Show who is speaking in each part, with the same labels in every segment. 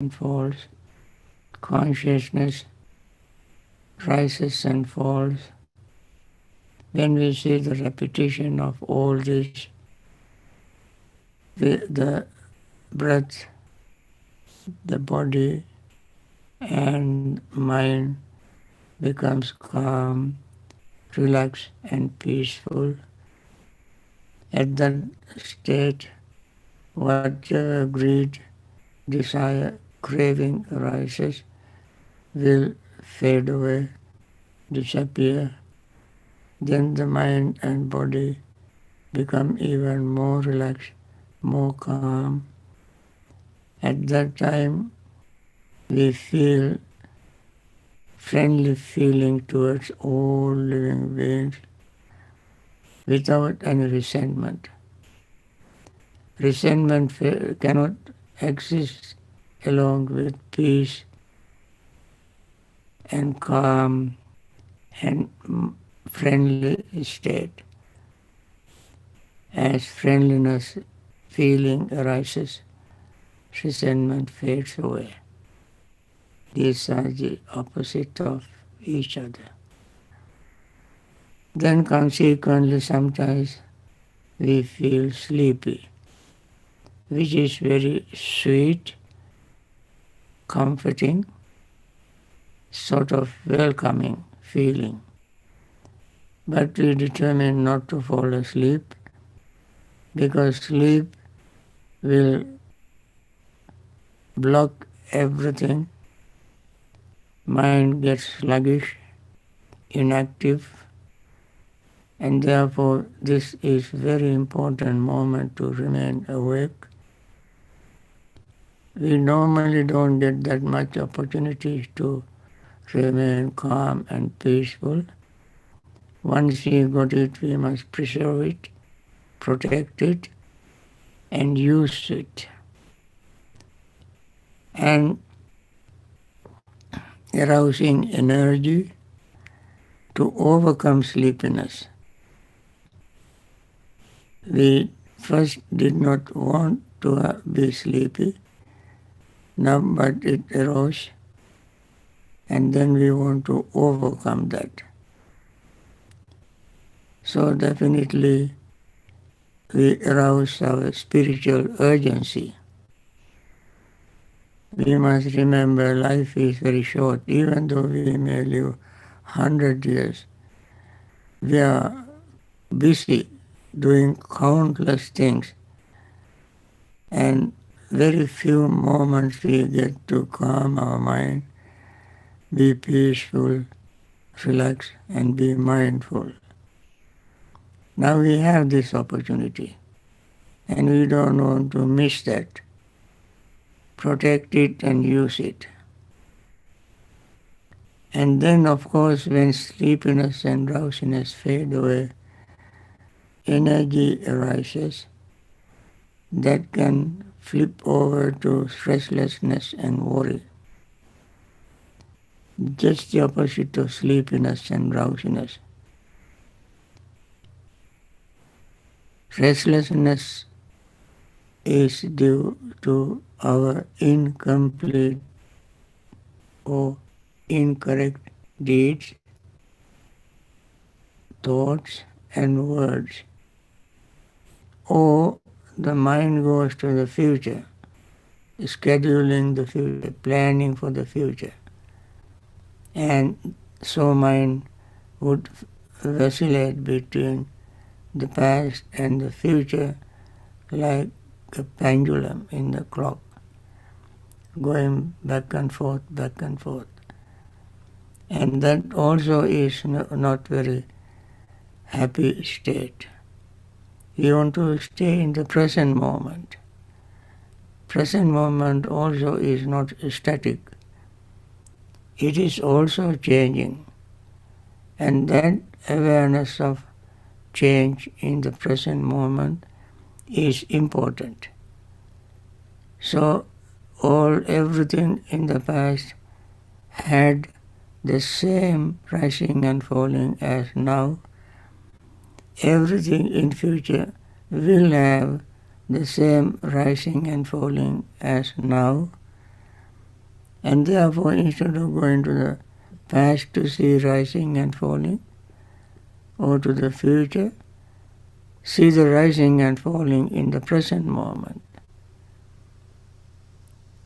Speaker 1: and falls, consciousness rises and falls. When we see the repetition of all this, the breath, the body and mind becomes calm, relaxed and peaceful. At that state, whatever greed, desire, craving arises will fade away, disappear. Then the mind and body become even more relaxed, more calm. At that time, we feel friendly feeling towards all living beings without any resentment. Resentment cannot exist along with peace and calm and friendly state. As friendliness feeling arises, resentment fades away. These are the opposite of each other. Then consequently sometimes we feel sleepy, which is very sweet, comforting, sort of welcoming feeling. But we determine not to fall asleep because sleep will block everything. Mind gets sluggish, inactive, and therefore this is very important moment to remain awake. We normally don't get that much opportunity to remain calm and peaceful. Once we got it, we must preserve it, protect it, and use it. And arousing energy to overcome sleepiness. We first did not want to be sleepy, now but it arose, and then we want to overcome that. So definitely we arouse our spiritual urgency. We must remember life is very short. Even though we may live 100 years, we are busy doing countless things, and very few moments we get to calm our mind, be peaceful, relax, and be mindful. Now we have this opportunity, and we don't want to miss that. Protect it and use it. And then, of course, when sleepiness and drowsiness fade away, energy arises that can flip over to restlessness and worry. Just the opposite of sleepiness and drowsiness. Restlessness is due to our incomplete or incorrect deeds, thoughts, and words. Or the mind goes to the future, scheduling the future, planning for the future. And so mind would vacillate between the past and the future like a pendulum in the clock, going back and forth, back and forth. And that also is not very happy state. We want to stay in the present moment. Present moment also is not static. It is also changing. And that awareness of change in the present moment is important. So everything in the past had the same rising and falling as now. Everything in future will have the same rising and falling as now. And therefore, instead of going to the past to see rising and falling, or to the future, see the rising and falling in the present moment.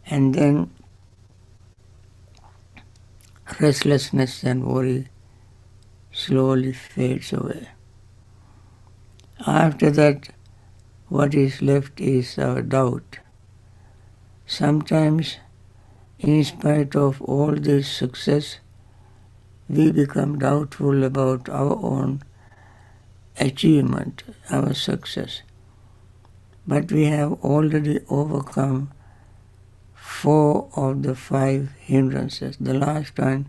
Speaker 1: And then restlessness and worry slowly fades away. After that, what is left is our doubt. Sometimes, in spite of all this success, we become doubtful about our own achievement, our success. But we have already overcome 4 of the 5 hindrances, the last one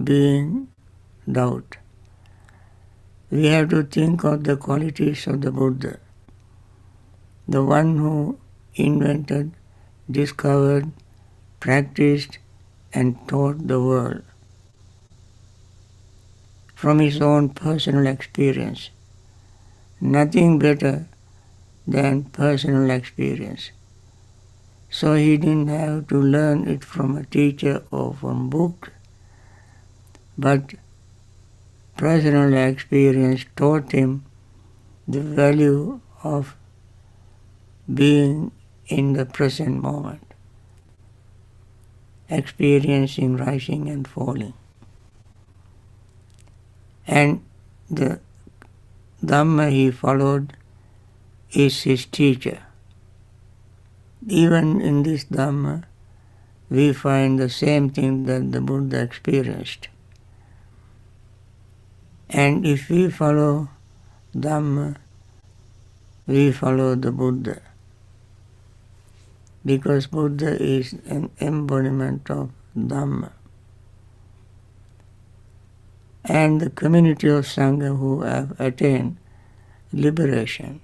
Speaker 1: being doubt. We have to think of the qualities of the Buddha, the one who invented, discovered, practiced, and taught the world from his own personal experience. Nothing better than personal experience. So he didn't have to learn it from a teacher or from books, but personal experience taught him the value of being in the present moment, experiencing rising and falling. And the Dhamma he followed is his teacher. Even in this Dhamma, we find the same thing that the Buddha experienced. And if we follow Dhamma, we follow the Buddha. Because Buddha is an embodiment of Dhamma. And the community of Sangha who have attained liberation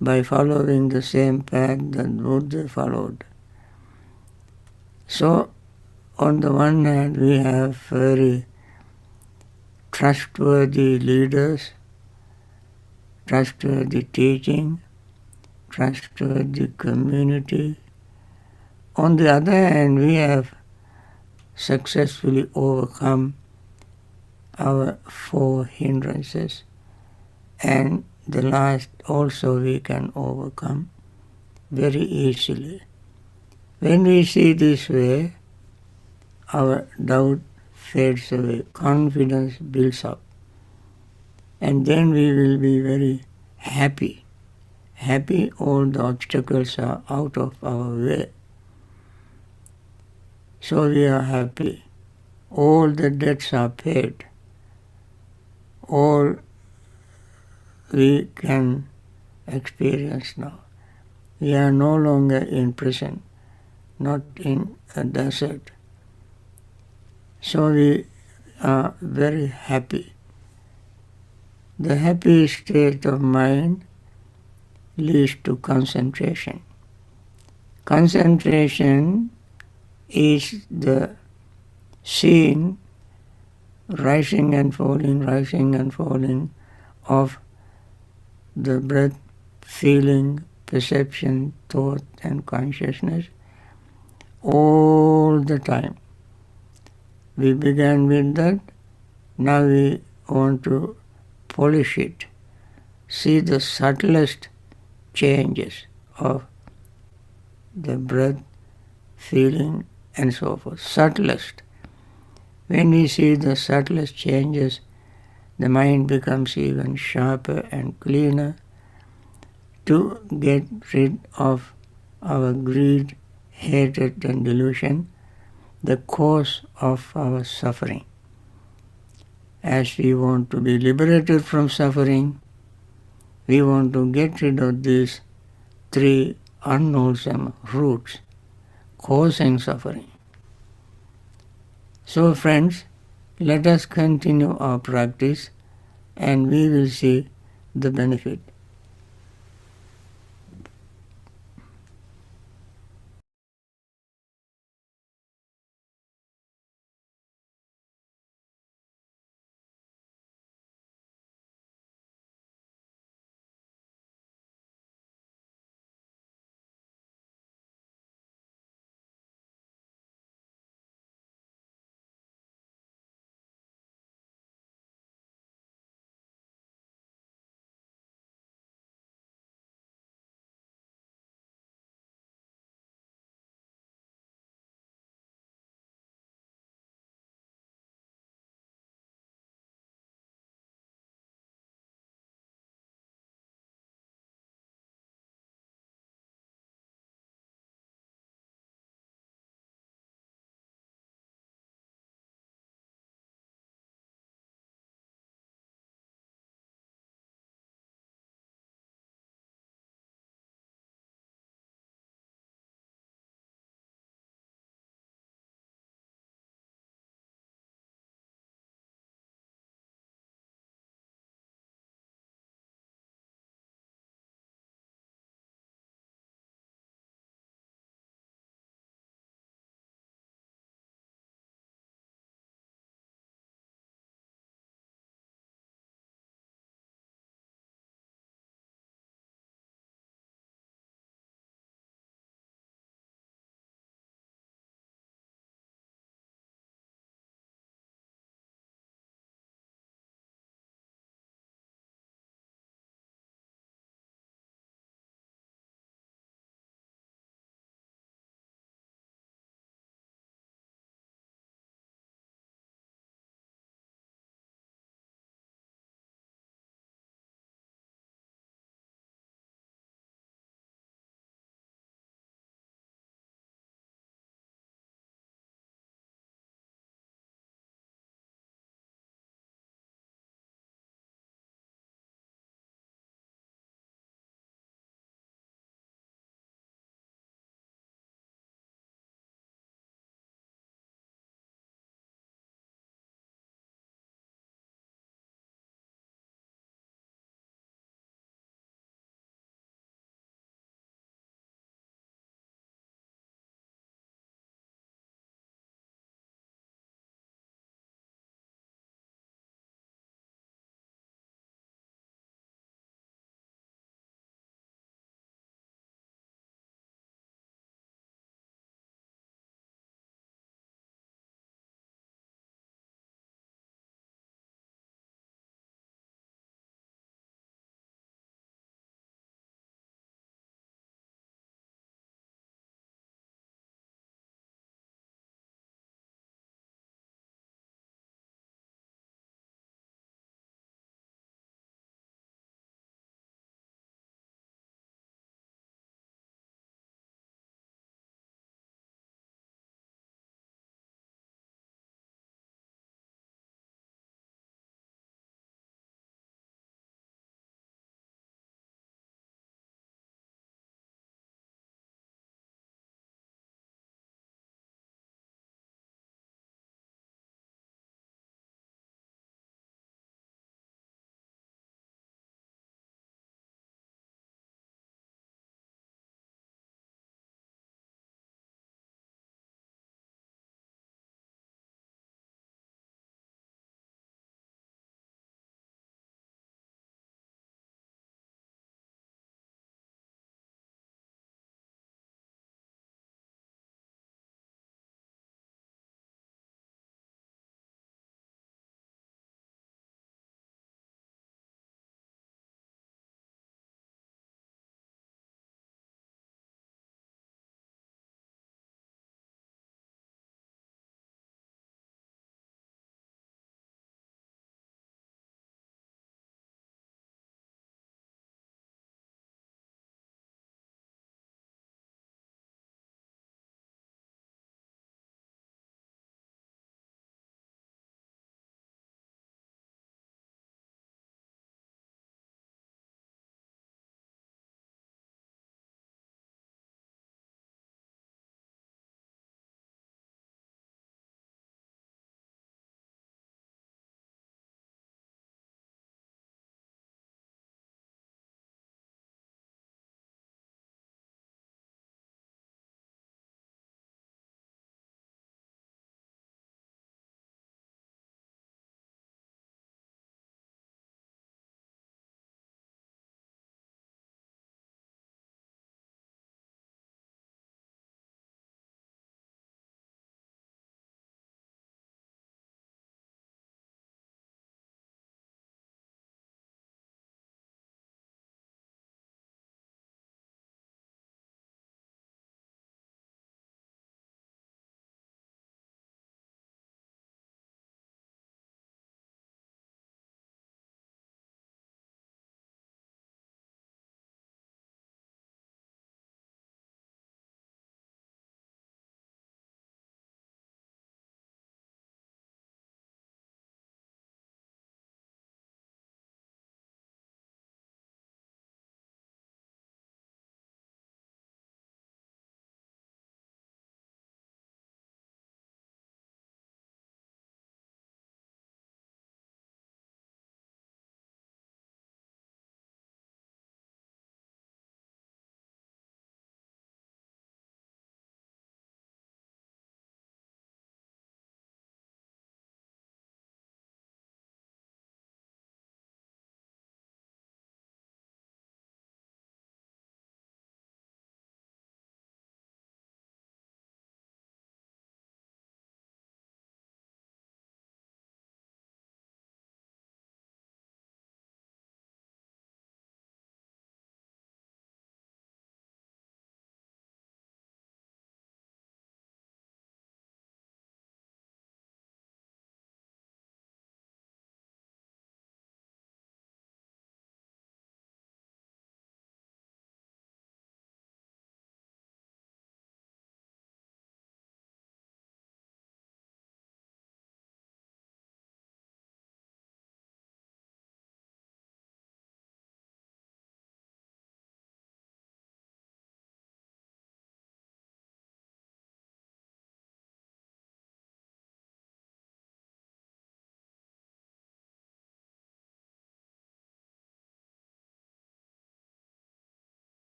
Speaker 1: by following the same path that Buddha followed. So, on the one hand, we have very trustworthy leaders, trustworthy teaching, trustworthy community. On the other hand, we have successfully overcome our 4 hindrances, and the last also we can overcome very easily. When we see this way, our doubt fades away, confidence builds up, and then we will be very happy. Happy all the obstacles are out of our way. So we are happy. All the debts are paid. All we can experience now. We are no longer in prison, not in a desert. So we are very happy. The happy state of mind leads to concentration. Concentration is the seeing rising and falling of the breath, feeling, perception, thought, and consciousness all the time. We began with that. Now we want to polish it. See the subtlest changes of the breath, feeling, and so forth. Subtlest. When we see the subtlest changes, the mind becomes even sharper and cleaner to get rid of our greed, hatred, and delusion, the cause of our suffering. As we want to be liberated from suffering, we want to get rid of these 3 unwholesome roots causing suffering. So friends, let us continue our practice and we will see the benefit.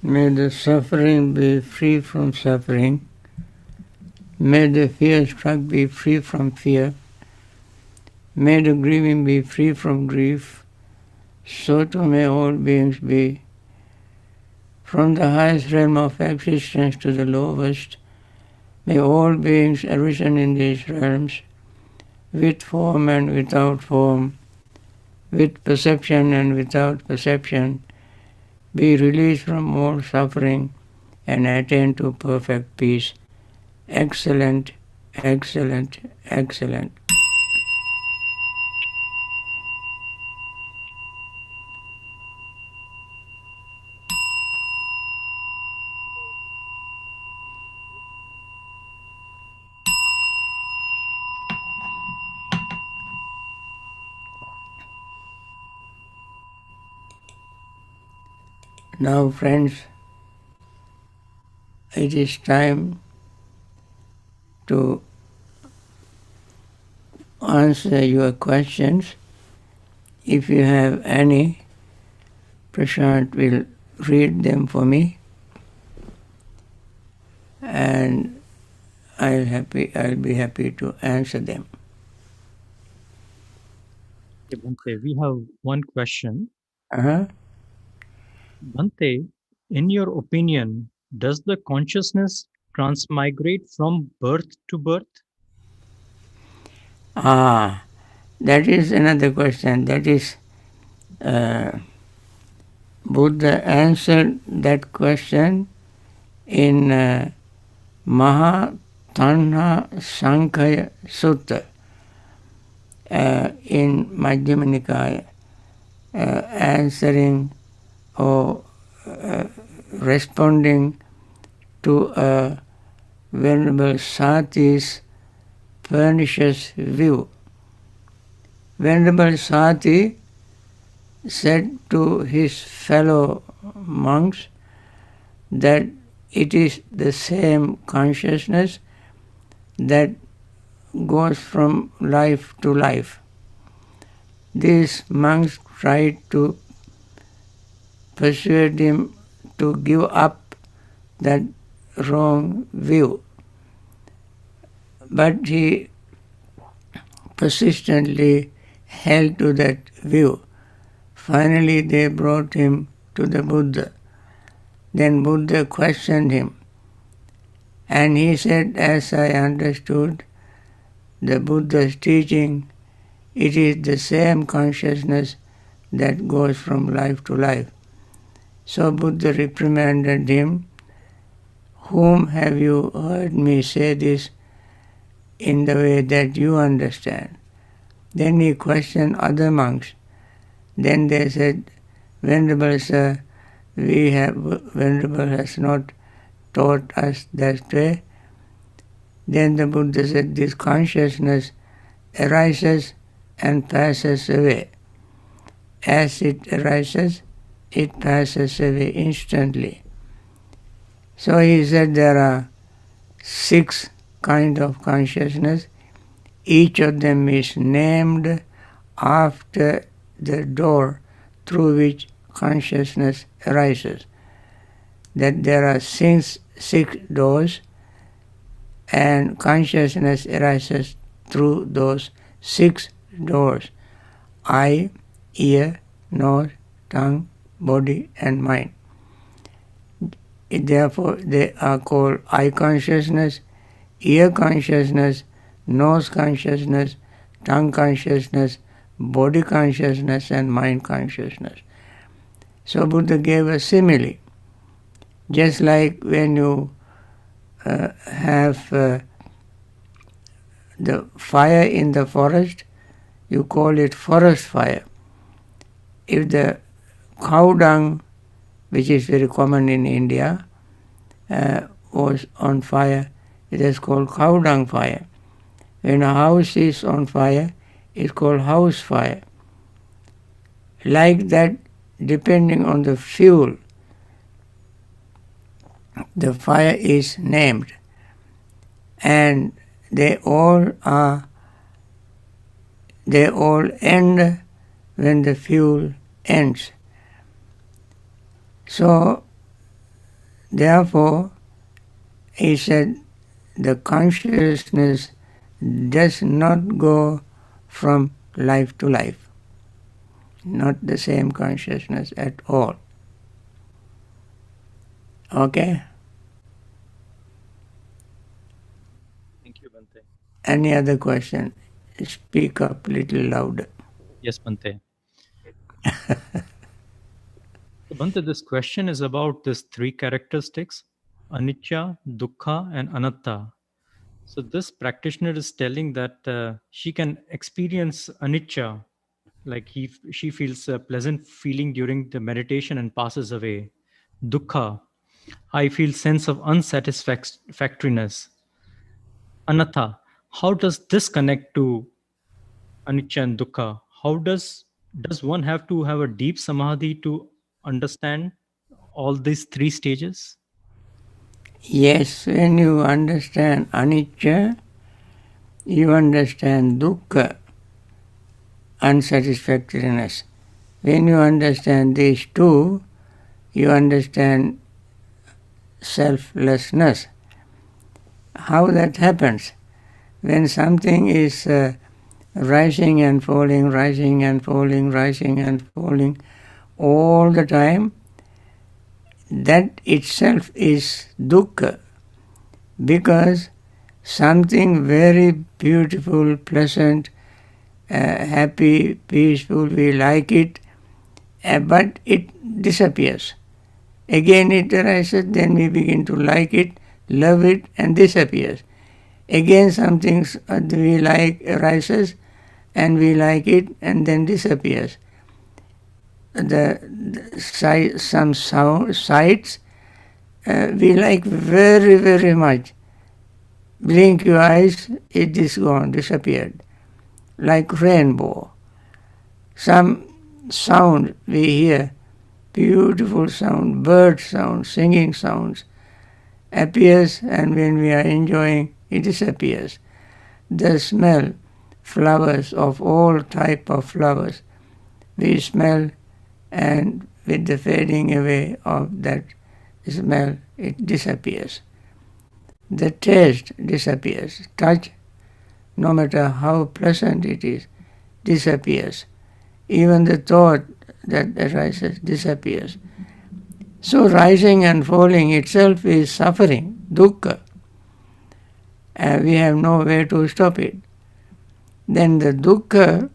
Speaker 1: May the suffering be free from suffering. May the fear-struck be free from fear. May the grieving be free from grief. So too may all beings be. From the highest realm of existence to the lowest, may all beings arisen in these realms, with form and without form, with perception and without perception, be released from all suffering and attain to perfect peace. Excellent, excellent, excellent. Now, friends, it is time to answer your questions. If you have any, Prashant will read them for me, and I'll be happy to answer them.
Speaker 2: Okay, Bhante, we have one question.
Speaker 1: Uh-huh.
Speaker 2: Bhante, in your opinion, does the consciousness transmigrate from birth to birth?
Speaker 1: That is another question. That is, Buddha answered that question in Maha Tanha Sankhya Sutta in Majjhima Nikaya, answering or responding to a Venerable Sati's pernicious view. Venerable Sati said to his fellow monks that it is the same consciousness that goes from life to life. These monks tried to persuade him to give up that wrong view, but he persistently held to that view. Finally, they brought him to the Buddha. Then Buddha questioned him, and he said, as I understood the Buddha's teaching, it is the same consciousness that goes from life to life. So Buddha reprimanded him, whom have you heard me say this in the way that you understand? Then he questioned other monks. Then they said, Venerable Sir, Venerable has not taught us that way. Then the Buddha said, this consciousness arises and passes away. As it arises, it passes away instantly. So he said there are 6 kinds of consciousness. Each of them is named after the door through which consciousness arises. That there are six doors, and consciousness arises through those 6 doors: eye, ear, nose, tongue, body, and mind. Therefore, they are called eye consciousness, ear consciousness, nose consciousness, tongue consciousness, body consciousness, and mind consciousness. So Buddha gave a simile. Just like when you have the fire in the forest, you call it forest fire. If the cow dung, which is very common in India, was on fire, it is called cow dung fire. When a house is on fire, is called house fire. Like that, depending on the fuel, the fire is named, and they all end when the fuel ends. So, therefore, he said the consciousness does not go from life to life. Not the same consciousness at all. Okay?
Speaker 2: Thank you, Bhante.
Speaker 1: Any other question? Speak up little louder.
Speaker 2: Yes, Bhante. So, Bhante, this question is about these three characteristics, anicca, dukkha, and anatta. So this practitioner is telling that she can experience anicca, like she feels a pleasant feeling during the meditation and passes away. Dukkha, I feel sense of unsatisfactoriness. Anatta, how does this connect to anicca and dukkha? How does one have to have a deep samadhi to understand all these three stages?
Speaker 1: Yes, when you understand anicca, you understand dukkha, unsatisfactoriness. When you understand these two, you understand selflessness. How that happens? When something is rising and falling, rising and falling, rising and falling all the time, that itself is dukkha, because something very beautiful, pleasant, happy, peaceful, we like it, but it disappears. Again it arises, then we begin to like it, love it, and disappears. Again something we like arises, and we like it, and then disappears. Some sights we like very, very much. Blink your eyes, it is gone, disappeared. Like rainbow. Some sound we hear, beautiful sound, bird sound, singing sounds, appears, and when we are enjoying, it disappears. The smell, flowers of all type of flowers, we smell, and with the fading away of that smell, it disappears. The taste disappears. Touch, no matter how pleasant it is, disappears. Even the thought that arises disappears. So rising and falling itself is suffering, dukkha. We have no way to stop it. Then the dukkha,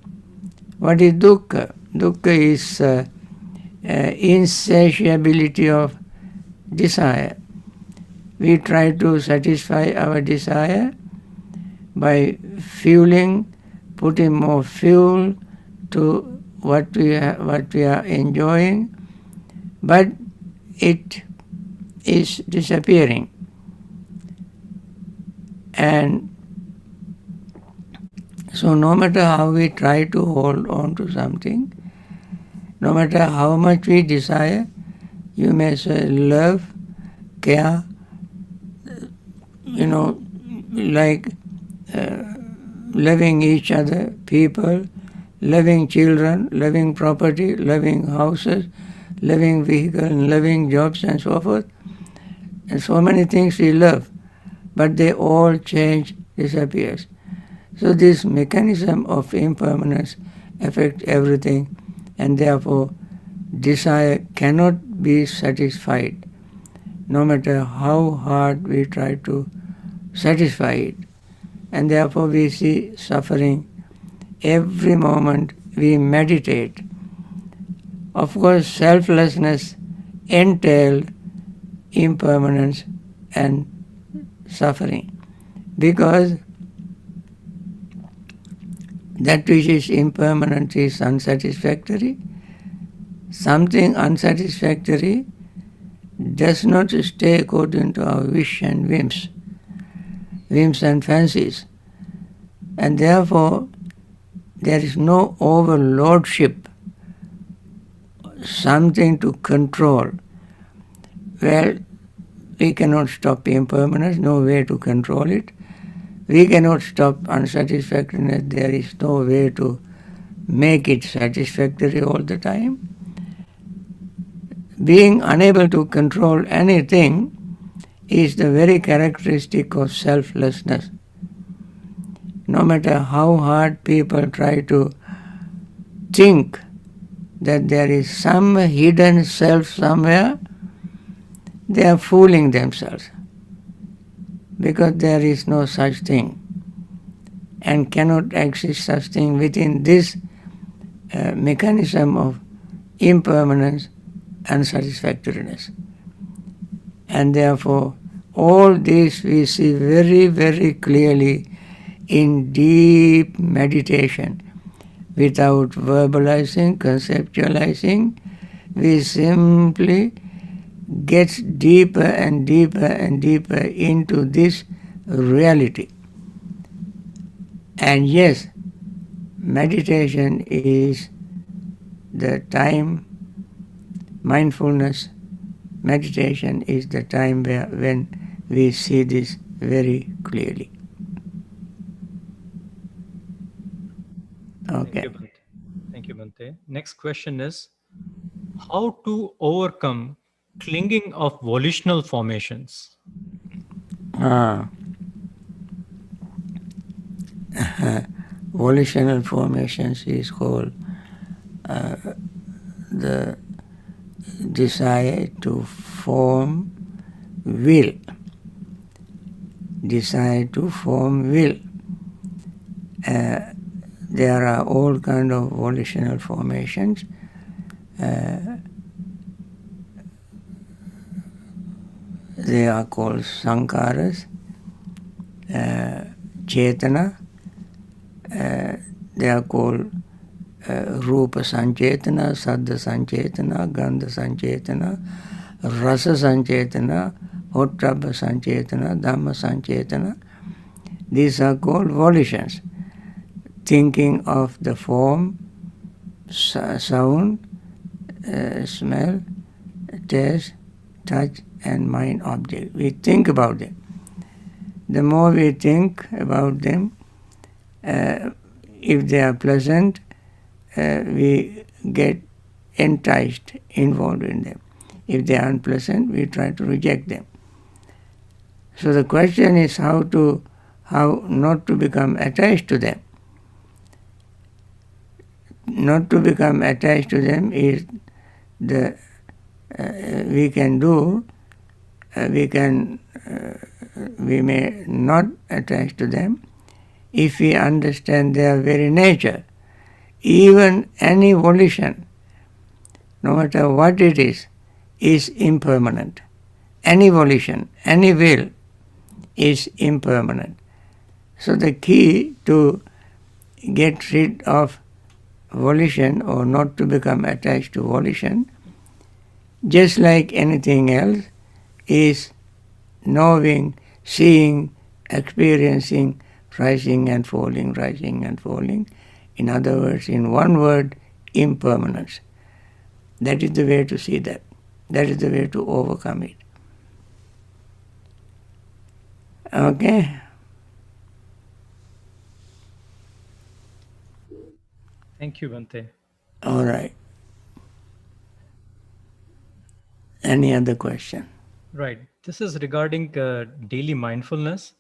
Speaker 1: what is dukkha? Dukkha is insatiability of desire. We try to satisfy our desire by fueling, putting more fuel to what we are enjoying, but it is disappearing. And so no matter how we try to hold on to something, no matter how much we desire, you may say love, care, like loving each other, people, loving children, loving property, loving houses, loving vehicles, loving jobs, and so forth. And so many things we love, but they all change, disappears. So this mechanism of impermanence affects everything, and therefore desire cannot be satisfied, no matter how hard we try to satisfy it. And therefore we see suffering every moment we meditate. Of course, selflessness entails impermanence and suffering, because that which is impermanent is unsatisfactory. Something unsatisfactory does not stay according to our wish and whims and fancies. And therefore, there is no overlordship, something to control. Well, we cannot stop impermanence, no way to control it. We cannot stop unsatisfactoriness, there is no way to make it satisfactory all the time. Being unable to control anything is the very characteristic of selflessness. No matter how hard people try to think that there is some hidden self somewhere, they are fooling themselves, because there is no such thing and cannot exist such thing within this mechanism of impermanence and unsatisfactoriness. And therefore, all this we see very, very clearly in deep meditation. Without verbalizing, conceptualizing, we simply get deeper and deeper and deeper into this reality. And yes, meditation is the time, mindfulness, meditation is the time when we see this very clearly. Okay.
Speaker 2: Thank you, Bhante. Next question is, how to overcome clinging of volitional formations?
Speaker 1: Volitional formations is called the desire to form will. Desire to form will. There are all kind of volitional formations. They are called sankharas, chetana. They are called rupa sanchetana, saddha sanchetana, gandha sanchetana, rasa sanchetana, pottabha sanchetana, dhamma sanchetana. These are called volitions. Thinking of the form, sound, smell, taste, touch, and mind object. We think about them. The more we think about them, if they are pleasant, we get enticed, involved in them. If they are unpleasant, we try to reject them. So the question is how not to become attached to them. Not to become attached to them is the we can do. We may not attach to them if we understand their very nature. Even any volition, no matter what it is impermanent. Any volition, any will is impermanent. So the key to get rid of volition or not to become attached to volition, just like anything else, is knowing, seeing, experiencing, rising and falling, rising and falling. In other words, in one word, impermanence. That is the way to see that. That is the way to overcome it. Okay?
Speaker 2: Thank you, Bhante.
Speaker 1: All right. Any other question?
Speaker 2: Right. This is regarding daily mindfulness.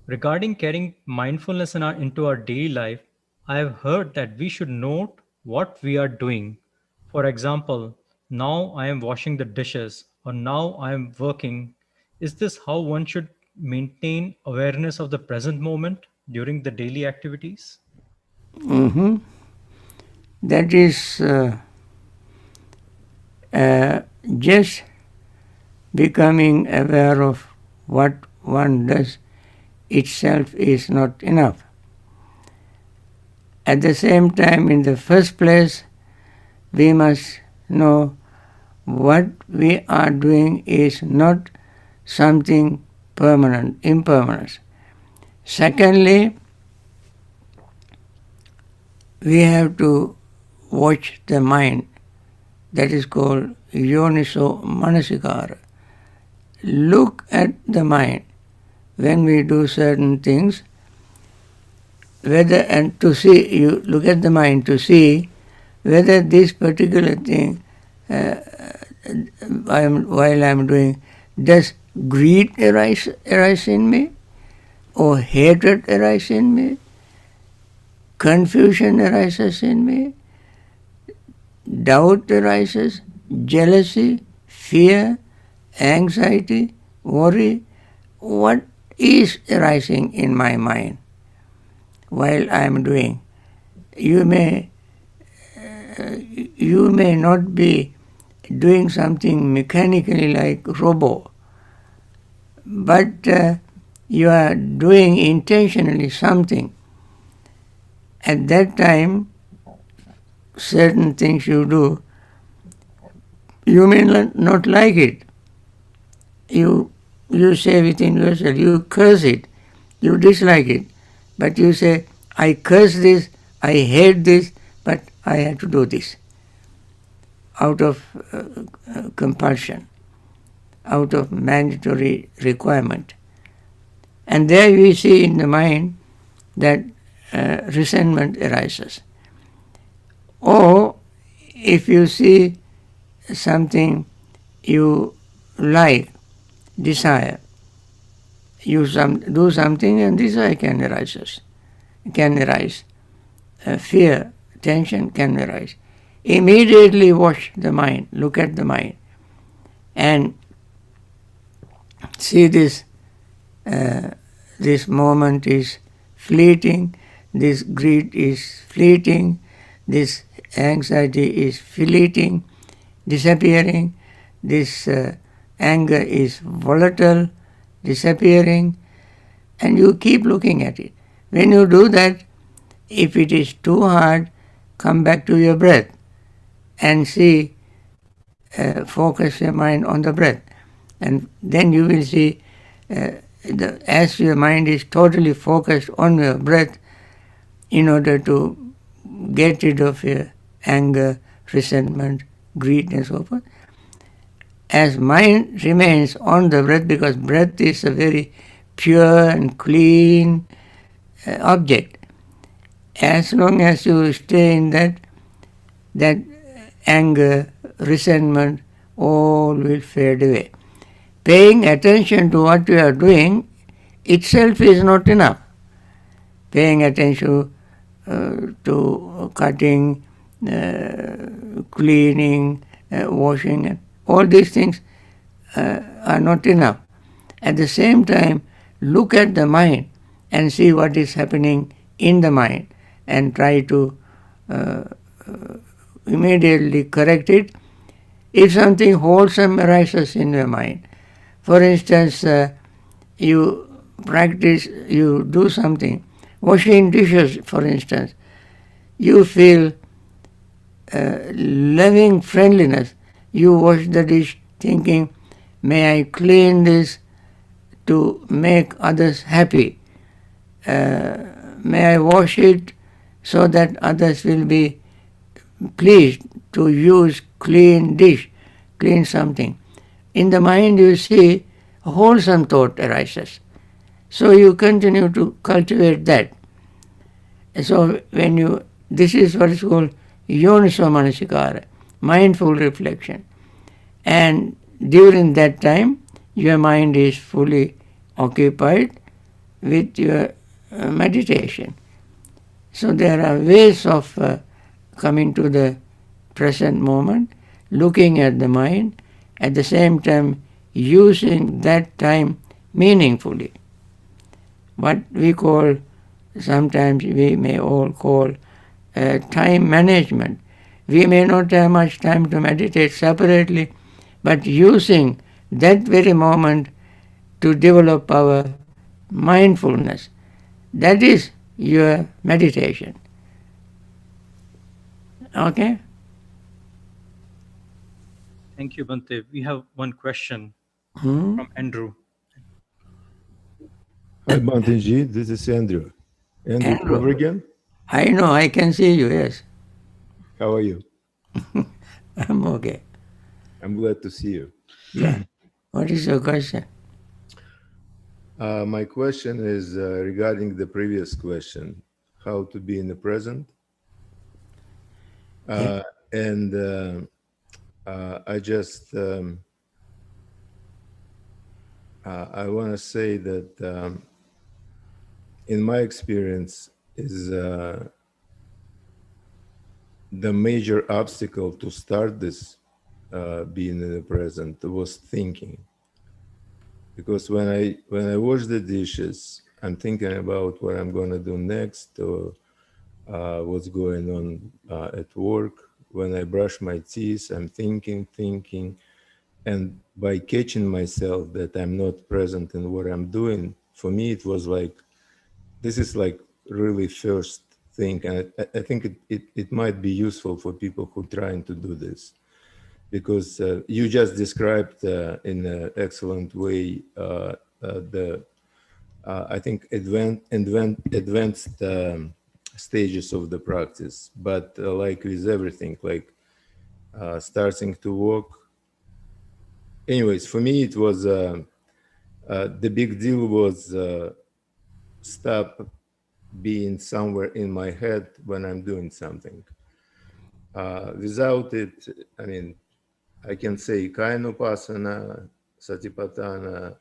Speaker 2: Regarding carrying mindfulness into our daily life, I have heard that we should note what we are doing. For example, now I am washing the dishes or now I am working. Is this how one should maintain awareness of the present moment during the daily activities?
Speaker 1: Mm-hmm. That is just becoming aware of what one does itself is not enough. At the same time, in the first place, we must know what we are doing is not something permanent, impermanent. Secondly, we have to watch the mind. That is called yoniso manasikara. Look at the mind when we do certain things, whether, and to see, you look at the mind to see whether this particular thing while I'm doing, does greed arise in me, or hatred arise in me, confusion arises in me, doubt arises, jealousy, fear, anxiety, worry. What is arising in my mind while I am doing? You may not be doing something mechanically like robot, but you are doing intentionally something. At that time, certain things you do, you may not like it. You say within yourself, you curse it, you dislike it, but you say, I curse this, I hate this, but I have to do this out of compulsion, out of mandatory requirement. And there we see in the mind that resentment arises. Or if you see something you like, desire, you do something and desire can arise. Fear, tension can arise. Immediately watch the mind, look at the mind, and see this moment is fleeting, this greed is fleeting, this anxiety is fleeting, disappearing, this anger is volatile, disappearing, and you keep looking at it. When you do that, if it is too hard, come back to your breath and see, focus your mind on the breath. And then you will see, as your mind is totally focused on your breath, in order to get rid of your anger, resentment, greed, and so forth, as mind remains on the breath, because breath is a very pure and clean object, as long as you stay in that anger, resentment, all will fade away. Paying attention to what you are doing itself is not enough. Paying attention to cutting, cleaning, washing, all these things are not enough. At the same time, look at the mind and see what is happening in the mind and try to immediately correct it. If something wholesome arises in your mind, for instance, you do something, washing dishes, for instance, you feel loving friendliness. You wash the dish thinking, may I clean this to make others happy? May I wash it so that others will be pleased to use clean dish, clean something. In the mind you see a wholesome thought arises. So you continue to cultivate that. So this is what is called yoniso manasikara, mindful reflection. And during that time, your mind is fully occupied with your meditation. So there are ways of coming to the present moment, looking at the mind, at the same time using that time meaningfully. What we call, sometimes we may all call, time management. We may not have much time to meditate separately, but using that very moment to develop our mindfulness. That is your meditation. Okay?
Speaker 2: Thank you, Bhante. We have one question
Speaker 1: Hmm?
Speaker 2: from Andrew.
Speaker 3: Hi, Bhante G. This is Andrew. Andrew, over again?
Speaker 1: I know, I can see you, yes.
Speaker 3: How are you?
Speaker 1: I'm okay.
Speaker 3: I'm glad to see you.
Speaker 1: Yeah. What is your question?
Speaker 3: My question is regarding the previous question, how to be in the present.
Speaker 1: Yeah.
Speaker 3: And I just I want to say that in my experience is the major obstacle to start this being in the present was thinking, because when I wash the dishes, I'm thinking about what I'm going to do next, or what's going on at work. When I brush my teeth, I'm thinking. And by catching myself that I'm not present in what I'm doing, for me, it was like, this is like really first thing. And I think it might be useful for people who are trying to do this, because you just described in an excellent way the I think advanced stages of the practice. But like with everything, like starting to walk. Anyways, for me, it was the big deal was stop being somewhere in my head when I'm doing something. Without it, I mean, I can say Kainupasana, Satipatthana,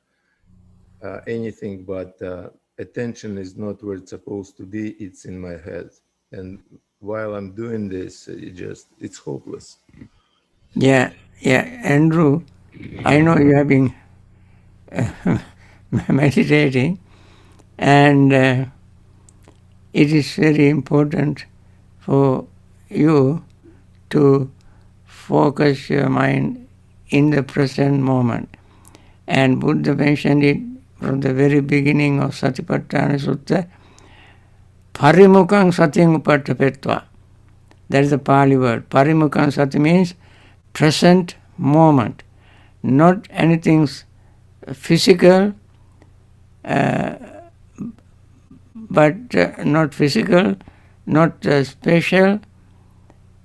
Speaker 3: anything, but attention is not where it's supposed to be. It's in my head. And while I'm doing this, it's hopeless.
Speaker 1: Yeah, yeah. Andrew, I know you have been meditating, and it is very important for you to focus your mind in the present moment. And Buddha mentioned it from the very beginning of Satipatthana Sutta, Parimukhaṃ satīṃ upaṭṭhapetva. That is the Pali word. Parimukhaṃ sati means present moment, not anything physical, but not physical, not spatial,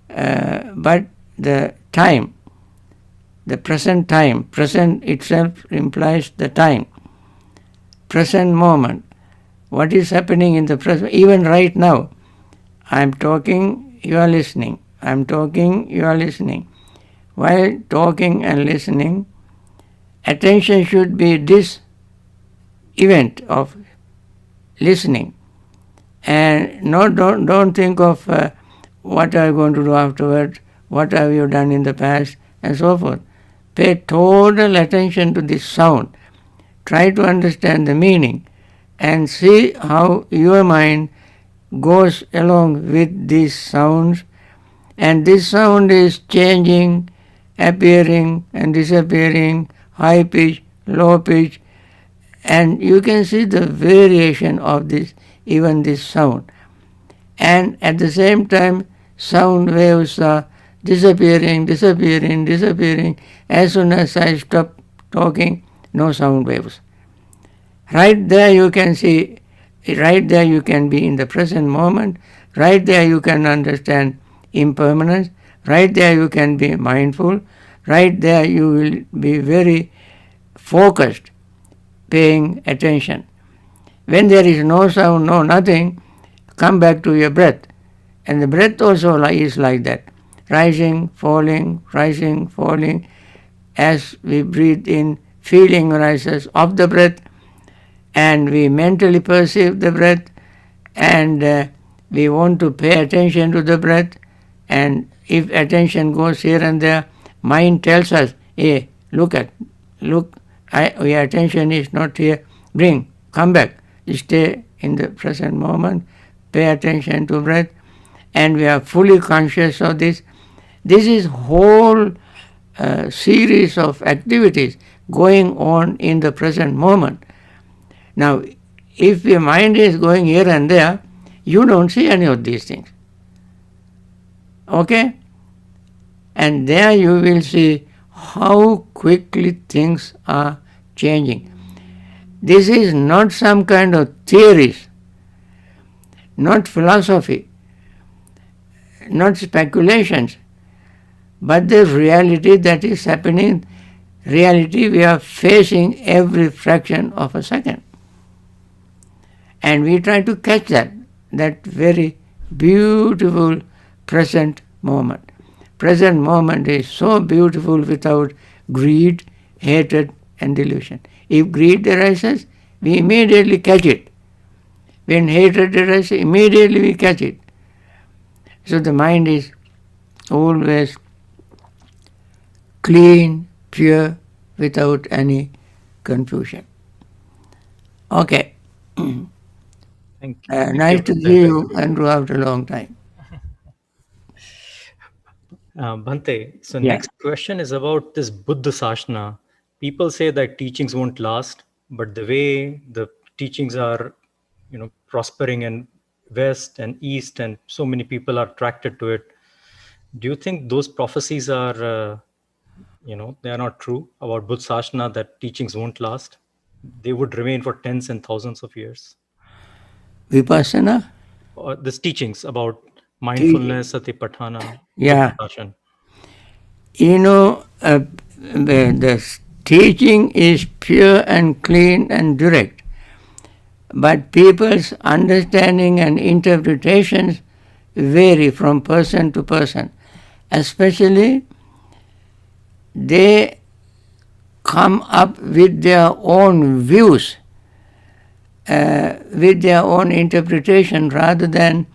Speaker 1: but the time, the present time. Present itself implies the time, present moment. What is happening in the present, even right now? I am talking, you are listening. I am talking, you are listening. While talking and listening, attention should be this event of listening. And no, don't think of what are you going to do afterwards, what have you done in the past, and so forth. Pay total attention to this sound. Try to understand the meaning and see how your mind goes along with these sounds. And this sound is changing, appearing and disappearing, high pitch, low pitch, and you can see the variation of this, even this sound. And at the same time, sound waves are disappearing. As soon as I stop talking, no sound waves. Right there you can see, right there you can be in the present moment, right there you can understand impermanence, right there you can be mindful, right there you will be very focused, paying attention. When there is no sound, no nothing, come back to your breath. And the breath also is like that, rising, falling, as we breathe in, feeling rises of the breath, and we mentally perceive the breath, and we want to pay attention to the breath. And if attention goes here and there, mind tells us, hey, look, your attention is not here, come back, stay in the present moment, pay attention to breath, and we are fully conscious of this. This is whole series of activities going on in the present moment. Now, if your mind is going here and there, you don't see any of these things. Okay? And there you will see how quickly things are changing. This is not some kind of theories, not philosophy. not speculations, but the reality that is happening, reality we are facing every fraction of a second. And we try to catch that very beautiful present moment. Present moment is so beautiful without greed, hatred, and delusion. If greed arises, we immediately catch it. When hatred arises, immediately we catch it. So the mind is always clean, pure, without any confusion. Okay.
Speaker 2: Thank
Speaker 1: Nice
Speaker 2: you,
Speaker 1: to
Speaker 2: Bhante.
Speaker 1: see you, Andrew, after a long time.
Speaker 2: Bhante, so
Speaker 1: Yeah.
Speaker 2: next question is about this Buddha Sashana. People say that teachings won't last, but the way the teachings are, prospering in West and East, and so many people are attracted to it. Do you think those prophecies are, they are not true about Buddha Sashana, that teachings won't last? They would remain for tens and thousands of years.
Speaker 1: Vipassana?
Speaker 2: Or these teachings about
Speaker 1: Teaching.
Speaker 2: mindfulness, satipatthana, Buddha
Speaker 1: Yeah.
Speaker 2: Sashana.
Speaker 1: The teaching is pure and clean and direct, but people's understanding and interpretations vary from person to person. Especially, they come up with their own views, with their own interpretation, rather than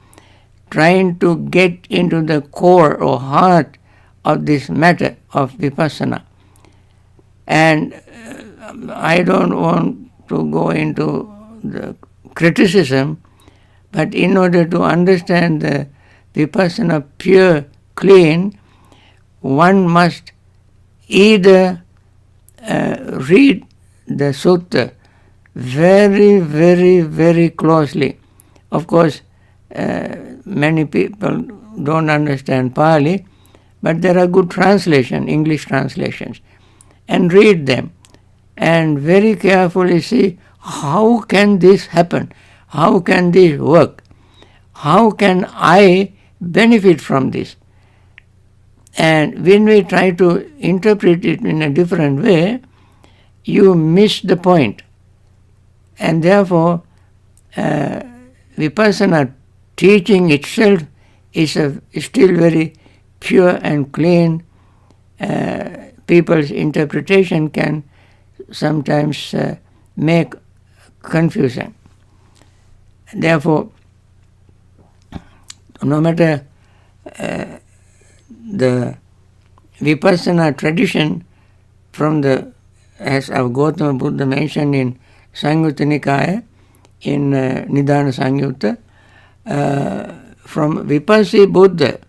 Speaker 1: trying to get into the core or heart of this matter of vipassana. And I don't want to go into the criticism, but in order to understand the vipassana pure, clean, one must either read the sutta very, very, very closely. Of course, many people don't understand Pali, but there are good translations, English translations, and read them and very carefully see how can this happen, how can this work, how can I benefit from this. And when we try to interpret it in a different way, you miss the point. And therefore, vipassana teaching itself is still very pure and clean. People's interpretation can sometimes make confusion. Therefore, no matter the vipassana tradition from as our Gautama Buddha mentioned in Samyutta Nikaya, in Nidana Samyutta, from Vipassi Buddha,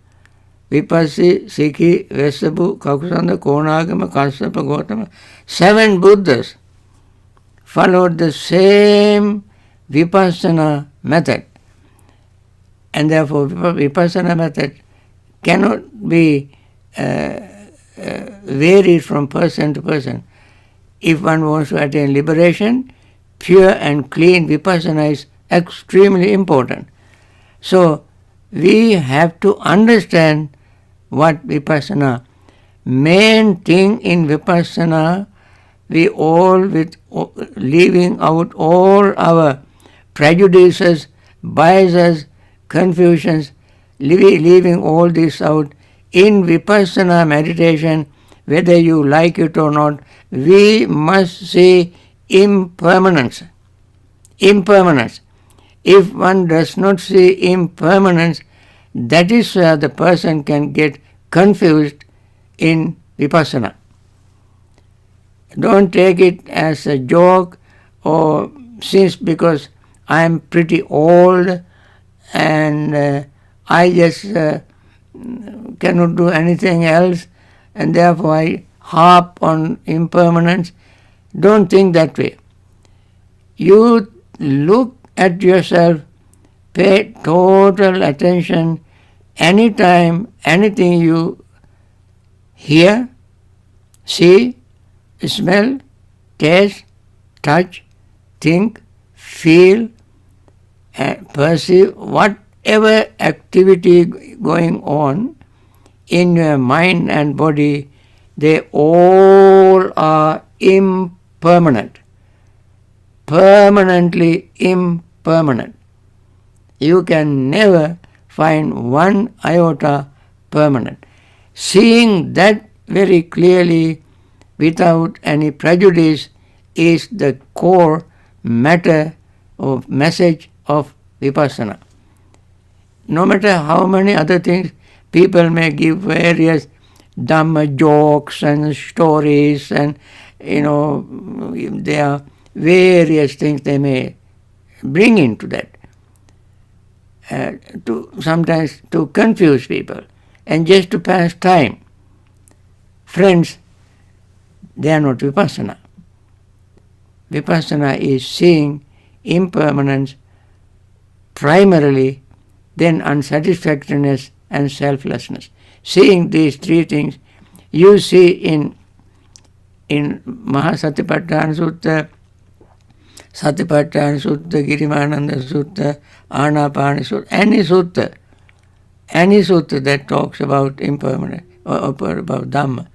Speaker 1: Vipassi, Sikhi, Vesabu, Kakusanda, Konagama, Kassapa, Gautama, 7 Buddhas followed the same vipassana method. And therefore, vipassana method cannot be varied from person to person. If one wants to attain liberation, pure and clean vipassana is extremely important. So, we have to understand what vipassana. Main thing in vipassana, we all, with leaving out all our prejudices, biases, confusions, leaving all this out, in vipassana meditation, whether you like it or not, we must see impermanence. Impermanence. If one does not see impermanence, that is where the person can get confused in vipassana. Don't take it as a joke, or since because I am pretty old and I just cannot do anything else, and therefore I harp on impermanence. Don't think that way. You look at yourself, pay total attention anytime, anything you hear, see, smell, taste, touch, think, feel, perceive, whatever activity going on in your mind and body, they all are impermanent, permanently impermanent. You can never find one iota permanent. Seeing that very clearly without any prejudice is the core matter or message of vipassana. No matter how many other things people may give various Dhamma jokes and stories, and there are various things they may bring into that to sometimes to confuse people and just to pass time. Friends, they are not vipassana. Vipassana is seeing impermanence primarily, then unsatisfactoriness and selflessness. Seeing these three things, you see in Mahasatipatthana Sutta, Satipatthana Sutta, Girimananda Sutta, Anapana Sutta, any sutta that talks about impermanence or about Dhamma,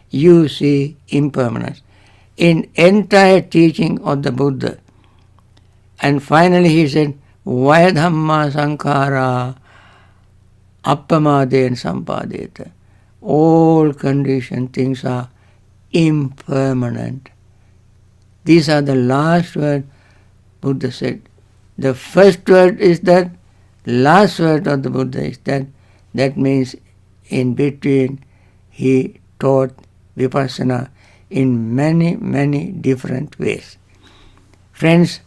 Speaker 1: you see impermanence in entire teaching of the Buddha. And finally he said, Vayadhamma Sankara Appamaden Sampadeta. All conditioned things are impermanent. These are the last word Buddha said. The first word is that, last word of the Buddha is that. That means in between he taught vipassana in many, many different ways. Friends,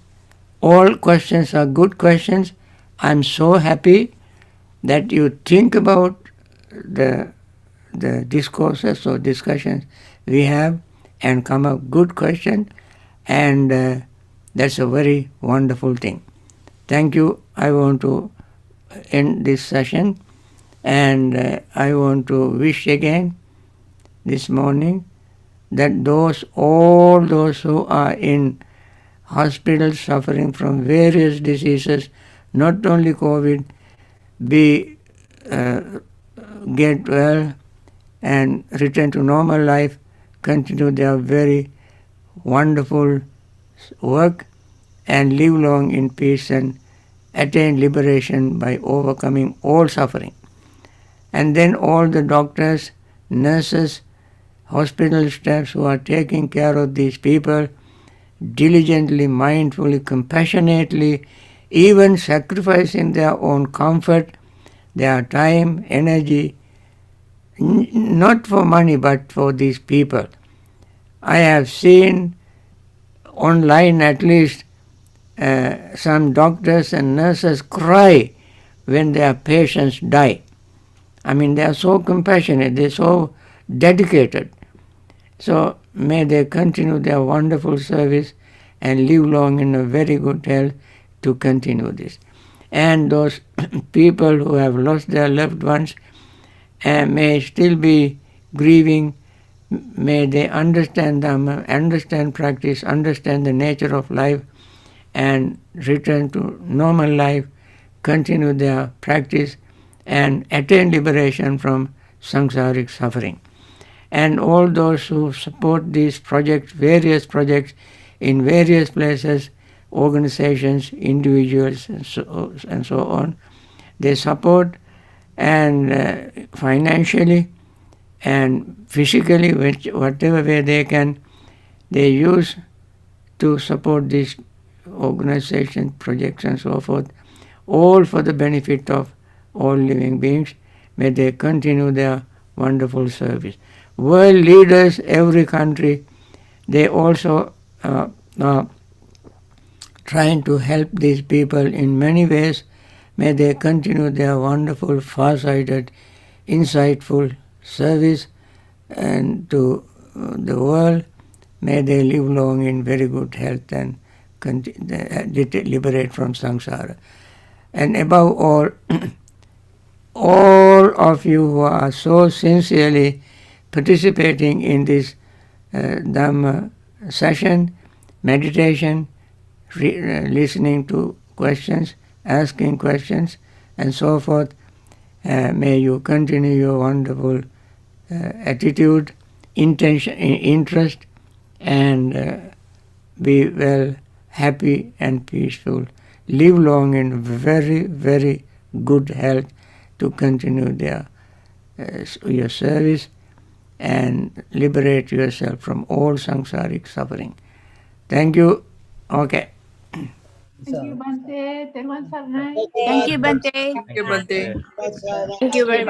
Speaker 1: all questions are good questions. I'm so happy that you think about the discourses or discussions we have and come up good question, and that's a very wonderful thing. Thank you. I want to end this session, and I want to wish again this morning that all those who are in hospitals suffering from various diseases, not only COVID, get well and return to normal life, continue their very wonderful work, and live long in peace and attain liberation by overcoming all suffering. And then all the doctors, nurses, hospital staffs who are taking care of these people, diligently, mindfully, compassionately, even sacrificing their own comfort, their time, energy, not for money but for these people. I have seen online at least some doctors and nurses cry when their patients die. I mean, they are so compassionate, they are so dedicated. So may they continue their wonderful service and live long in a very good health to continue this. And those people who have lost their loved ones may still be grieving. May they understand Dhamma, understand practice, understand the nature of life, and return to normal life, continue their practice, and attain liberation from samsaric suffering. And all those who support these projects, various projects in various places, organizations, individuals, and so on, they support, and financially and physically, whatever way they can, they use to support these organization projects and so forth, all for the benefit of all living beings. May they continue their wonderful service. World leaders, every country, they also are trying to help these people in many ways. May they continue their wonderful, far-sighted, insightful service and to the world. May they live long in very good health and liberate from samsara. And above all, all of you who are so sincerely participating in this Dhamma session, meditation, listening to questions, asking questions, and so forth. May you continue your wonderful attitude, intention, interest, and be well, happy and peaceful. Live long in very, very good health to continue your service and liberate yourself from all samsaric suffering. Thank you. Okay.
Speaker 4: Thank you, Bhante. Terwan Sarnai.
Speaker 5: Thank you, Bhante.
Speaker 6: Thank you, Bhante.
Speaker 5: Thank you very much.